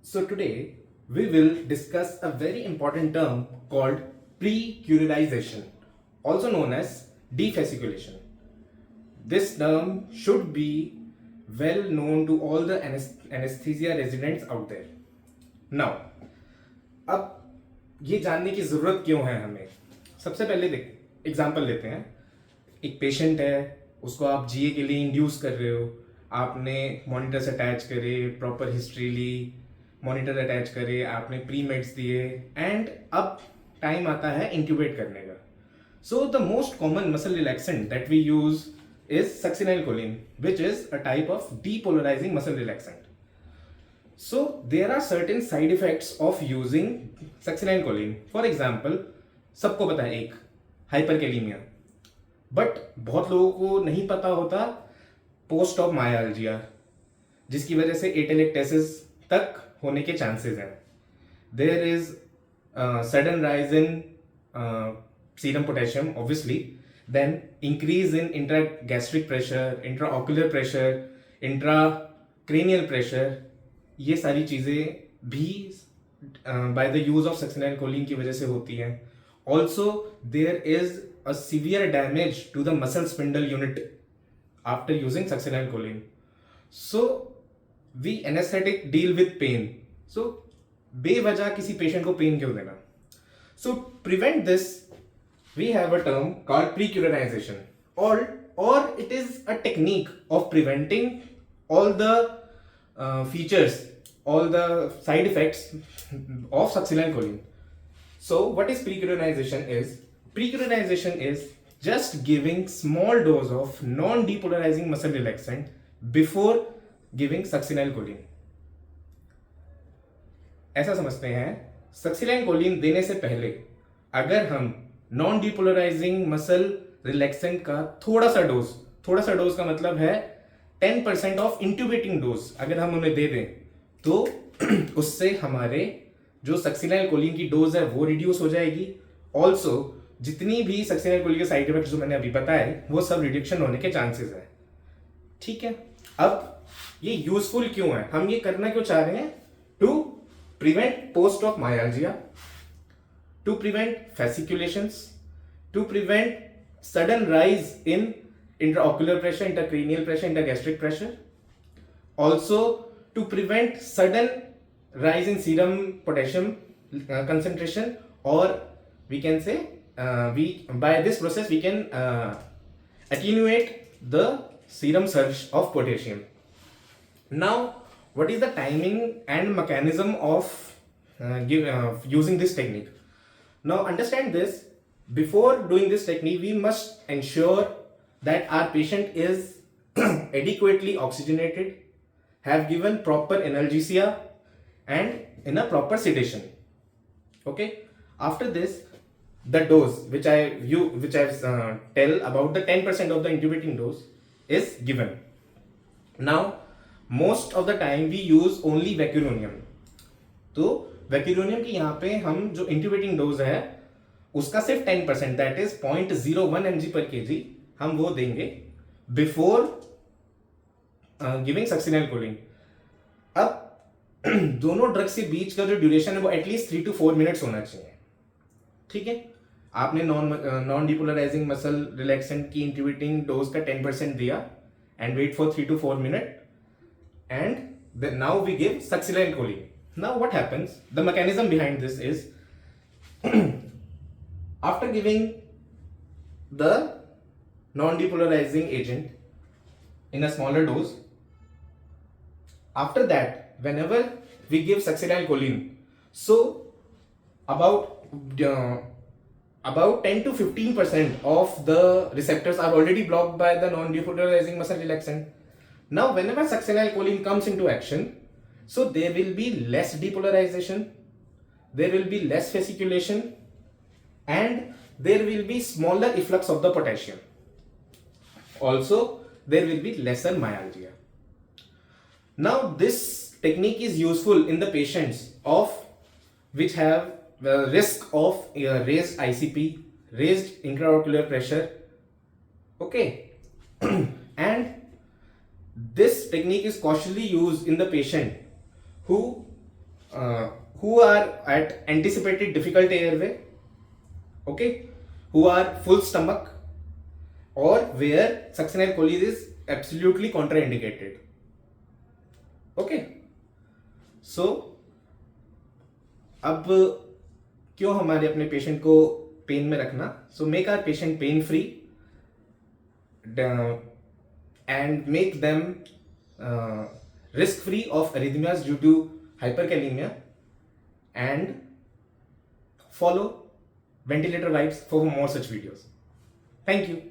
So today we will discuss a very important term called pre-curization, also known as defasciculation. This term should be well known to all the anesthesia residents out there. Now, अब ये जानने की ज़रूरत क्यों है हमें? सबसे पहले देख एग्जाम्पल लेते हैं. एक पेशेंट है, उसको आप जीए के लिए इंड्यूस कर रहे हो, आपने मॉनिटर्स अटैच करे, प्रॉपर हिस्ट्री ली, मॉनिटर अटैच करे, आपने प्री मेड्स दिए एंड अब टाइम आता है इंक्यूबेट करने का. So the most common muscle relaxant that we use is succinylcholine, which is a type of depolarising muscle relaxant. So there are certain side effects of using succinylcholine. For example, सबको पता है एक हाइपरकैलीमिया, but बहुत लोगों को नहीं पता होता पोस्ट ऑफ मायालजिया, जिसकी वजह से एटेलेक्टेसिस तक होने के चांसेस हैं. There is sudden rise in serum potassium obviously, then increase in intra gastric pressure, intra ocular pressure, intra cranial pressure. ये सारी चीज़ें भी by the use of succinylcholine की वजह से होती हैं. Also there is a severe damage to the muscle spindle unit after using succinylcholine. So we anaesthetic deal with pain. So बेवजह किसी पेशेंट को पेन क्यों देना? So prevent this we have a term called precurization, or it is a technique of preventing all the features, all the side effects of succinylcholine. So what is precurization is? Precurization is just giving small dose of non-depolarizing muscle relaxant before giving succinylcholine. ऐसा समझते हैं, सक्सिनाइलकोलिन देने से पहले अगर हम non depolarising muscle relaxant का थोड़ा सा डोज का मतलब है 10% ऑफ इंट्यूबेटिंग डोज अगर हम उन्हें दे दें तो उससे हमारे जो सक्सिनाइलकोलिन की डोज है वो रिड्यूस हो जाएगी. ऑल्सो जितनी भी सक्सिनाइलकोलिन के साइड इफेक्ट्स जो मैंने अभी बताए वो सब रिडक्शन होने के चांसेस है. ठीक है, अब ये यूजफुल क्यों है, हम ये करना क्यों चाह रहे हैं? To prevent post op myalgia, to prevent fasciculations, to prevent sudden rise in intraocular pressure, intracranial pressure, intergastric pressure. Also to prevent sudden rise in serum potassium concentration, or we can say by this process we can attenuate the serum surge of potassium. Now what is the timing and mechanism of using this technique? Now understand this, before doing this technique we must ensure that our patient is adequately oxygenated, have given proper analgesia and in a proper sedation. Okay, after this the dose which I tell about, the 10% of the intubating dose is given. Now most of the time we use only vecuronium. तो वैक्यूरोनियम की यहाँ पे हम जो इंट्यूबेटिंग dose है उसका सिर्फ 10%, that is 0.01 mg पर kg हम वो देंगे बिफोर गिविंग सक्सिनाइलकोलिन. अब दोनों ड्रग्स के बीच का जो ड्यूरेशन है वो एटलीस्ट 3 to 4 मिनट्स होना चाहिए. ठीक है, आपने नॉन डिपोलराइजिंग मसल रिलैक्सेंट की इंट्यूबेटिंग डोज का 10% दिया and wait for 3 to 4 minute and now we give succinylcholine. Now what happens? The mechanism behind this is after giving the non-depolarizing agent in a smaller dose, after that whenever we give succinylcholine, so about 10 to 15% of the receptors are already blocked by the non-depolarizing muscle relaxant. Now whenever succinylcholine comes into action, so there will be less depolarization, there will be less fasciculation, and there will be smaller efflux of the potassium. Also, there will be lesser myalgia. Now, this technique is useful in the patients which have the risk of raised ICP, raised intraocular pressure. Okay, and this technique is cautiously used in the patient who who are at anticipated difficult airway, okay, who are full stomach, or where succinyl choline is absolutely contraindicated. Okay, so अब क्यों हमारे अपने patient को pen में रखना? So make our patient pain free and make them risk free of arrhythmias due to hyperkalemia, and follow ventilator vibes for more such videos. Thank you.